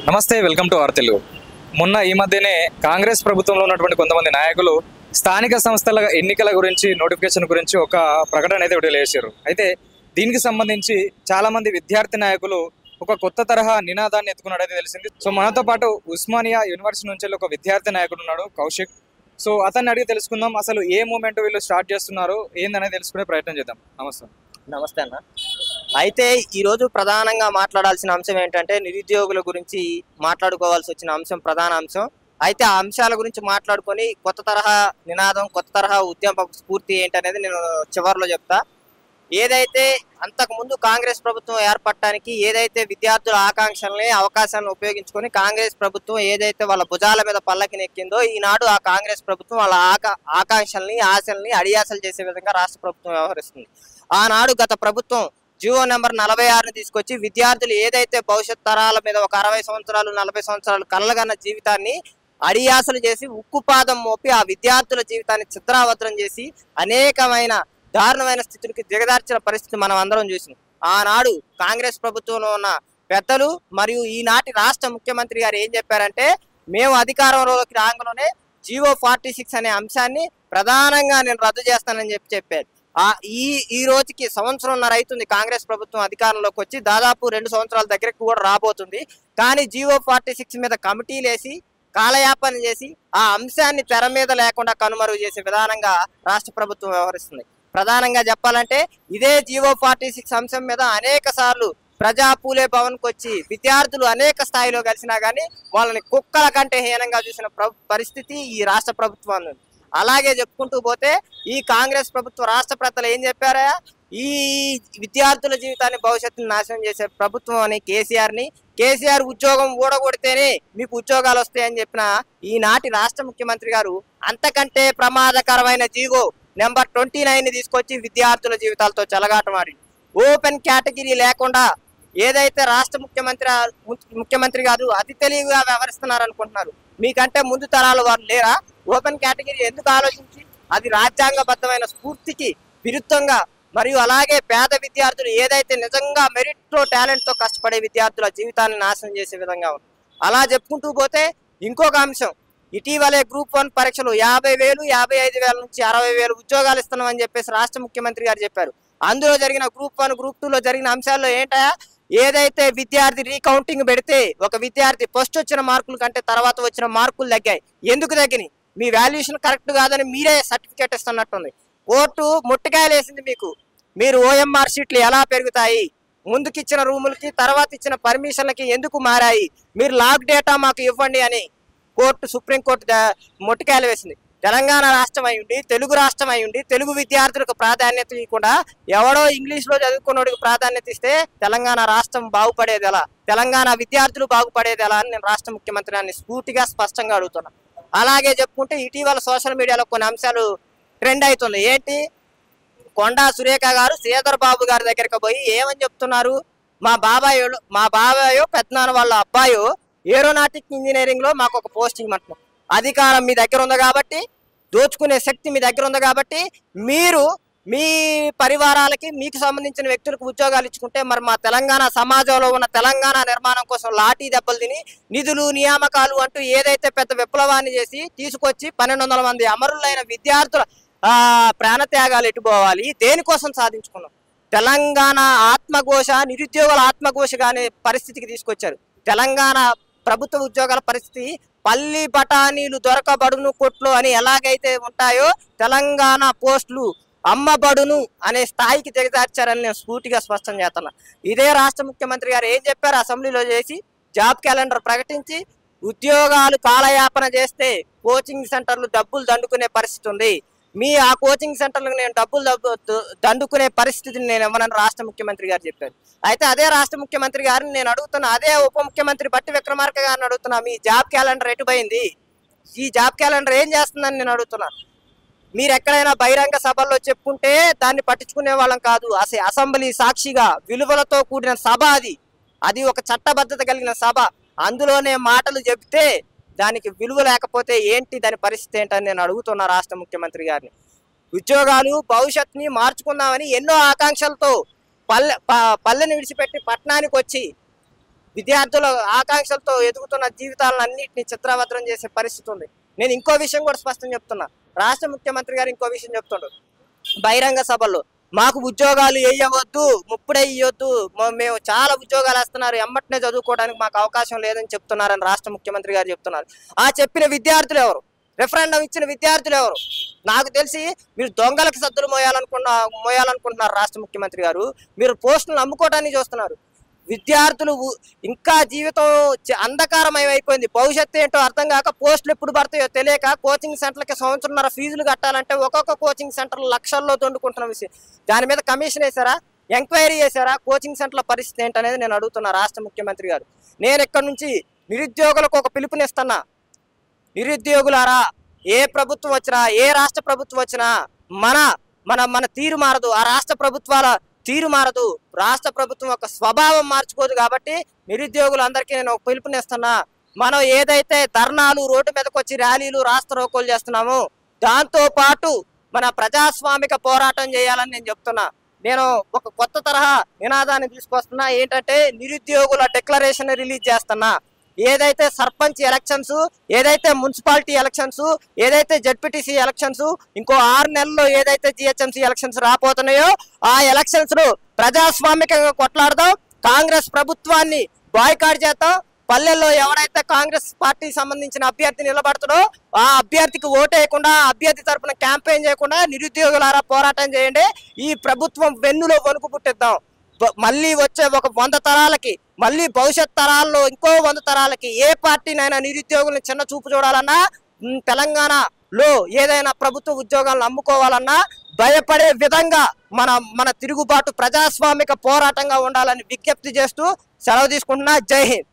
నమస్తే, welcome to our Telugu. మొన్న ఈ మధ్యనే కాంగ్రెస్ ప్రభుత్వంలో ఉన్నటువంటి కొంతమంది నాయకులు స్థానిక సంస్థల ఎన్నికల గురించి నోటిఫికేషన్ గురించి ఒక ప్రకటన అయితే విడుదల చేశారు. అయితే దీనికి సంబంధించి చాలా మంది విద్యార్థి నాయకులు ఒక కొత్త తరహా నినాదాన్ని ఎత్తుకున్నాడైతే తెలిసింది. సో మనతో పాటు ఉస్మానియా యూనివర్సిటీ నుంచి ఒక విద్యార్థి నాయకుడు ఉన్నాడు, కౌశిక్. సో అతన్ని అడిగి తెలుసుకుందాం, అసలు ఏ మూమెంట్ వీళ్ళు స్టార్ట్ చేస్తున్నారు ఏందనేది తెలుసుకునే ప్రయత్నం చేద్దాం. నమస్తే అన్న. అయితే ఈరోజు ప్రధానంగా మాట్లాడాల్సిన అంశం ఏంటంటే నిరుద్యోగుల గురించి మాట్లాడుకోవాల్సి వచ్చిన అంశం, ప్రధాన అంశం. అయితే ఆ అంశాల గురించి మాట్లాడుకొని కొత్త తరహా నినాదం, కొత్త తరహా ఉద్యమ స్ఫూర్తి ఏంటనేది నేను చివరిలో చెప్తా. ఏదైతే అంతకుముందు కాంగ్రెస్ ప్రభుత్వం ఏర్పడటానికి ఏదైతే విద్యార్థుల ఆకాంక్షల్ని, అవకాశాలను ఉపయోగించుకొని కాంగ్రెస్ ప్రభుత్వం ఏదైతే వాళ్ళ భుజాల మీద పల్లకి నెక్కిందో, ఈనాడు ఆ కాంగ్రెస్ ప్రభుత్వం వాళ్ళ ఆకాంక్షల్ని, ఆశల్ని అడియాసలు చేసే విధంగా రాష్ట్ర ప్రభుత్వం వ్యవహరిస్తుంది. ఆనాడు గత ప్రభుత్వం జియో నెంబర్ 46ని తీసుకొచ్చి విద్యార్థులు ఏదైతే భవిష్యత్ తరాల మీద ఒక 60 సంవత్సరాలు 40 సంవత్సరాలు కలగన్న జీవితాన్ని అడియాసలు చేసి ఉక్కుపాదం మోపి ఆ విద్యార్థుల జీవితాన్ని చిత్రావద్రం చేసి అనేకమైన దారుణమైన స్థితులకి దిగదార్చిన పరిస్థితి మనం అందరం చూసినాం. ఆనాడు కాంగ్రెస్ ప్రభుత్వంలో ఉన్న పెద్దలు మరియు ఈనాటి రాష్ట్ర ముఖ్యమంత్రి గారు ఏం చెప్పారంటే, మేము అధికారంలోకి రాగానే జియో 46 అనే అంశాన్ని ప్రధానంగా నేను రద్దు చేస్తానని చెప్పారు. ఈ రోజుకి సంవత్సరంన్నర అవుతుంది కాంగ్రెస్ ప్రభుత్వం అధికారంలోకి వచ్చి, దాదాపు 2 సంవత్సరాల దగ్గరకు కూడా రాబోతుంది. కానీ జియో 46 మీద కమిటీలు వేసి కాలయాపన చేసి ఆ అంశాన్ని తెర మీద లేకుండా కనుమరుగు చేసే విధానంగా రాష్ట్ర ప్రభుత్వం వ్యవహరిస్తుంది. ప్రధానంగా చెప్పాలంటే ఇదే జియో 46 అంశం మీద అనేక సార్లు ప్రజా పూలే భవన్కి వచ్చి విద్యార్థులు అనేక స్థాయిలో కలిసినా కానీ వాళ్ళని కుక్కల కంటే హీనంగా చూసిన పరిస్థితి ఈ రాష్ట్ర ప్రభుత్వం. అలాగే చెప్పుకుంటూ పోతే ఈ కాంగ్రెస్ ప్రభుత్వ రాష్ట్ర ప్రజలు ఏం చెప్పారా, ఈ విద్యార్థుల జీవితాన్ని భవిష్యత్తును నాశనం చేసే ప్రభుత్వం అని కేసీఆర్ ఉద్యోగం ఊడగొడితేనే మీకు ఉద్యోగాలు వస్తాయని చెప్పిన ఈనాటి రాష్ట్ర ముఖ్యమంత్రి గారు అంతకంటే ప్రమాదకరమైన జియో నెంబర్ 29ని తీసుకొచ్చి విద్యార్థుల జీవితాలతో చెలగాటమాడి ఓపెన్ కేటగిరీ లేకుండా ఏదైతే రాష్ట్ర ముఖ్యమంత్రి గారు అతి తెలివిగా వ్యవహరిస్తున్నారు అనుకుంటున్నారు. మీకంటే ముందు తరాల వారు లేరా? ఓపెన్ కేటగిరీ ఎందుకు ఆలోచించి అది రాజ్యాంగబద్ధమైన స్ఫూర్తికి విరుద్ధంగా, మరియు అలాగే పేద విద్యార్థులు ఏదైతే నిజంగా మెరిట్లో టాలెంట్తో కష్టపడే విద్యార్థుల జీవితాన్ని నాశనం చేసే విధంగా ఉంది. అలా చెప్పుకుంటూ పోతే ఇంకొక అంశం, ఇటీవలే గ్రూప్ 1 పరీక్షలు 50,000, 55,000 నుంచి 60,000 ఉద్యోగాలు ఇస్తున్నామని చెప్పేసి రాష్ట్ర ముఖ్యమంత్రి గారు చెప్పారు. అందులో జరిగిన గ్రూప్ 1, గ్రూప్ 2లో జరిగిన అంశాల్లో ఏంటా, ఏదైతే విద్యార్థి రీకౌంటింగ్ పెడితే ఒక విద్యార్థి ఫస్ట్ వచ్చిన మార్కుల కంటే తర్వాత వచ్చిన మార్కులు తగ్గాయి. ఎందుకు తగ్గినాయి? మీ వాల్యుయేషన్ కరెక్ట్ కాదని మీరే సర్టిఫికేట్ ఇస్తున్నట్టుంది. కోర్టు ముట్టికాయలు వేసింది మీకు. మీరు OMR షీట్లు ఎలా పెరుగుతాయి, ముందుకిచ్చిన రూములకి తర్వాత ఇచ్చిన పర్మిషన్లకి ఎందుకు మారాయి, మీరు లాక్ డేటా మాకు ఇవ్వండి అని సుప్రీంకోర్టు ముట్టికాయలు వేసింది. తెలంగాణ రాష్ట్రం అయ్యుండి, తెలుగు రాష్ట్రం అయ్యుండి, తెలుగు విద్యార్థులకు ప్రాధాన్యత ఇవ్వకుండా ఎవడో ఇంగ్లీష్లో చదువుకున్నోడికి ప్రాధాన్యత ఇస్తే తెలంగాణ రాష్ట్రం బాగుపడేది ఎలా, తెలంగాణ విద్యార్థులు బాగుపడేది ఎలా అని నేను రాష్ట్ర ముఖ్యమంత్రిని స్ఫూర్తిగా స్పష్టంగా అడుగుతున్నా. అలాగే చెప్పుకుంటే ఇటీవల సోషల్ మీడియాలో కొన్ని అంశాలు ట్రెండ్ అవుతుంది. ఏంటి, కొండా సురేఖ గారు శ్రీధర్ బాబు గారి దగ్గరికి పోయి ఏమని చెప్తున్నారు, మా బాబాయో పెద్దనాన్న వాళ్ళ అబ్బాయో ఏరోనాటిక్ ఇంజనీరింగ్లో మాకు ఒక పోస్టింగ్ అంటున్నాం. అధికారం మీ దగ్గర ఉంది కాబట్టి, దోచుకునే శక్తి మీ దగ్గర ఉంది కాబట్టి మీరు మీ పరివారాలకి మీకు సంబంధించిన వ్యక్తులకు ఉద్యోగాలు ఇచ్చుకుంటే, మరి మా తెలంగాణ సమాజంలో ఉన్న తెలంగాణ నిర్మాణం కోసం లాఠీ దెబ్బలు తిని నిధులు నియామకాలు అంటూ ఏదైతే పెద్ద విప్లవాన్ని చేసి తీసుకొచ్చి 1,200 మంది అమరులైన విద్యార్థుల ప్రాణత్యాగాలు ఎటుపోవాలి, దేనికోసం సాధించుకున్నాం? తెలంగాణ ఆత్మఘోష, నిరుద్యోగుల ఆత్మఘోష అనే పరిస్థితికి తీసుకొచ్చారు. తెలంగాణ ప్రభుత్వ ఉద్యోగాల పరిస్థితి పల్లి బఠానీలు దొరకబడును కొట్లు అని ఎలాగైతే ఉంటాయో తెలంగాణ పోస్టులు అమ్మబడును అనే స్థాయికి దిగజార్చారని నేను స్ఫూర్తిగా స్పష్టం చేస్తున్నా. ఇదే రాష్ట్ర ముఖ్యమంత్రి గారు ఏం చెప్పారు, అసెంబ్లీలో చేసి జాబ్ క్యాలెండర్ ప్రకటించి ఉద్యోగాలు కాలయాపన చేస్తే కోచింగ్ సెంటర్లు డబ్బులు దండుకునే పరిస్థితి ఉంది, ఆ కోచింగ్ సెంటర్లకు నేను డబ్బులు దండుకునే పరిస్థితిని నేను ఇవ్వనని రాష్ట్ర ముఖ్యమంత్రి గారు చెప్పారు. అయితే అదే రాష్ట్ర ముఖ్యమంత్రి గారిని నేను అడుగుతున్నా, అదే ఉప ముఖ్యమంత్రి బట్టి విక్రమార్క గారిని అడుగుతున్నా, మీ జాబ్ క్యాలెండర్ ఎటుపోయింది, ఈ జాబ్ క్యాలెండర్ ఏం చేస్తుందని నేను అడుగుతున్నా. మీరు ఎక్కడైనా బహిరంగ సభల్లో చెప్పుకుంటే దాన్ని పట్టించుకునే వాళ్ళం కాదు. అసెంబ్లీ సాక్షిగా విలువలతో కూడిన సభ అది ఒక చట్టబద్ధత కలిగిన సభ. అందులోనే మాటలు చెప్తే దానికి విలువ లేకపోతే ఏంటి, దాని పరిస్థితి ఏంటని నేను అడుగుతున్నా రాష్ట్ర ముఖ్యమంత్రి గారిని. ఉద్యోగాలు భవిష్యత్తుని మార్చుకుందామని ఎన్నో ఆకాంక్షలతో పల్లెని విడిచిపెట్టి పట్టణానికి వచ్చి విద్యార్థుల ఆకాంక్షలతో ఎదుగుతున్న జీవితాలను అన్నింటినీ చిత్రవద్రం చేసే పరిస్థితి ఉంది. నేను ఇంకో విషయం కూడా స్పష్టం చెప్తున్నా. రాష్ట్ర ముఖ్యమంత్రి గారు ఇంకో విషయం చెప్తుండ్రు బహిరంగ సభల్లో, మాకు ఉద్యోగాలు వేయవద్దు, ముప్పుడే ఇవ్వద్దు, మేము చాలా ఉద్యోగాలు వేస్తున్నారు, ఎమ్మటనే చదువుకోవడానికి మాకు అవకాశం లేదని చెప్తున్నారని రాష్ట్ర ముఖ్యమంత్రి గారు చెప్తున్నారు. ఆ చెప్పిన విద్యార్థులు ఎవరు? రెఫరెండం ఇచ్చిన విద్యార్థులు ఎవరు? నాకు తెలిసి మీరు దొంగలకు సద్దులు మోయాలనుకుంటున్నారు రాష్ట్ర ముఖ్యమంత్రి గారు. మీరు పోస్టులను అమ్ముకోవడానికి చూస్తున్నారు. విద్యార్థులు ఇంకా జీవితం అంధకారమయం అయిపోయింది. భవిష్యత్తు ఏంటో అర్థం కాక పోస్టులు ఎప్పుడు పడతాయో తెలియక కోచింగ్ సెంటర్లకి సంవత్సరంన్నర ఫీజులు కట్టాలంటే ఒక్కొక్క కోచింగ్ సెంటర్ లక్షల్లో దొండుకుంటున్న విషయం. దాని మీద కమిషన్ వేశారా? ఎంక్వైరీ చేశారా? కోచింగ్ సెంటర్ల పరిస్థితి ఏంటనేది నేను అడుగుతున్నా రాష్ట్ర ముఖ్యమంత్రి గారు. నేను ఇక్కడ నుంచి నిరుద్యోగులకు ఒక పిలుపునిస్తున్నా. నిరుద్యోగులారా, ఏ ప్రభుత్వం వచ్చినా, ఏ రాష్ట్ర ప్రభుత్వం వచ్చినా మన మన మన తీరు మారదు. ఆ రాష్ట్ర ప్రభుత్వాల తీరు మారదు. రాష్ట్ర ప్రభుత్వం యొక్క స్వభావం మార్చుకోదు. కాబట్టి నిరుద్యోగులందరికీ నేను ఒక పిలుపునిస్తున్నా. మనం ఏదైతే ధర్నాలు, రోడ్డు మీదకి వచ్చి ర్యాలీలు, రాస్తారోకోలు చేస్తున్నామో దాంతో పాటు మన ప్రజాస్వామిక పోరాటం చేయాలని నేను చెప్తున్నా. నేను ఒక కొత్త తరహా నినాదాన్ని తీసుకొస్తున్నా. ఏంటంటే నిరుద్యోగుల డిక్లరేషన్ రిలీజ్ చేస్తున్నా. ఏదైతే సర్పంచ్ ఎలక్షన్స్, ఏదైతే మున్సిపాలిటీ ఎలక్షన్స్, ఏదైతే జడ్పీటీసీ ఎలక్షన్స్, ఇంకో 6 నెలల్లో ఏదైతే జిహెచ్ఎంసీ ఎలక్షన్స్ రాబోతున్నాయో ఆ ఎలక్షన్స్ ను ప్రజాస్వామికంగా కొట్లాడదాం. కాంగ్రెస్ ప్రభుత్వాన్ని బాయ్కాట్ చేద్దాం. పల్లెల్లో ఎవరైతే కాంగ్రెస్ పార్టీకి సంబంధించిన అభ్యర్థి నిలబడుతుందో ఆ అభ్యర్థికి ఓటేయకుండా, అభ్యర్థి తరఫున క్యాంపెయిన్ చేయకుండా నిరుద్యోగులారా పోరాటం చేయండి. ఈ ప్రభుత్వం వెన్నులో వణుకు పుట్టిద్దాం. మళ్ళీ వచ్చే ఒక 100 తరాలకి, మళ్ళీ భవిష్యత్ తరాల్లో ఇంకో 100 తరాలకి ఏ పార్టీనైనా నిరుద్యోగులను చిన్న చూపు చూడాలన్నా, తెలంగాణలో ఏదైనా ప్రభుత్వ ఉద్యోగాలను అమ్ముకోవాలన్నా భయపడే విధంగా మన తిరుగుబాటు ప్రజాస్వామిక పోరాటంగా ఉండాలని విజ్ఞప్తి చేస్తూ సెలవు తీసుకుంటున్నా. జై హింద్.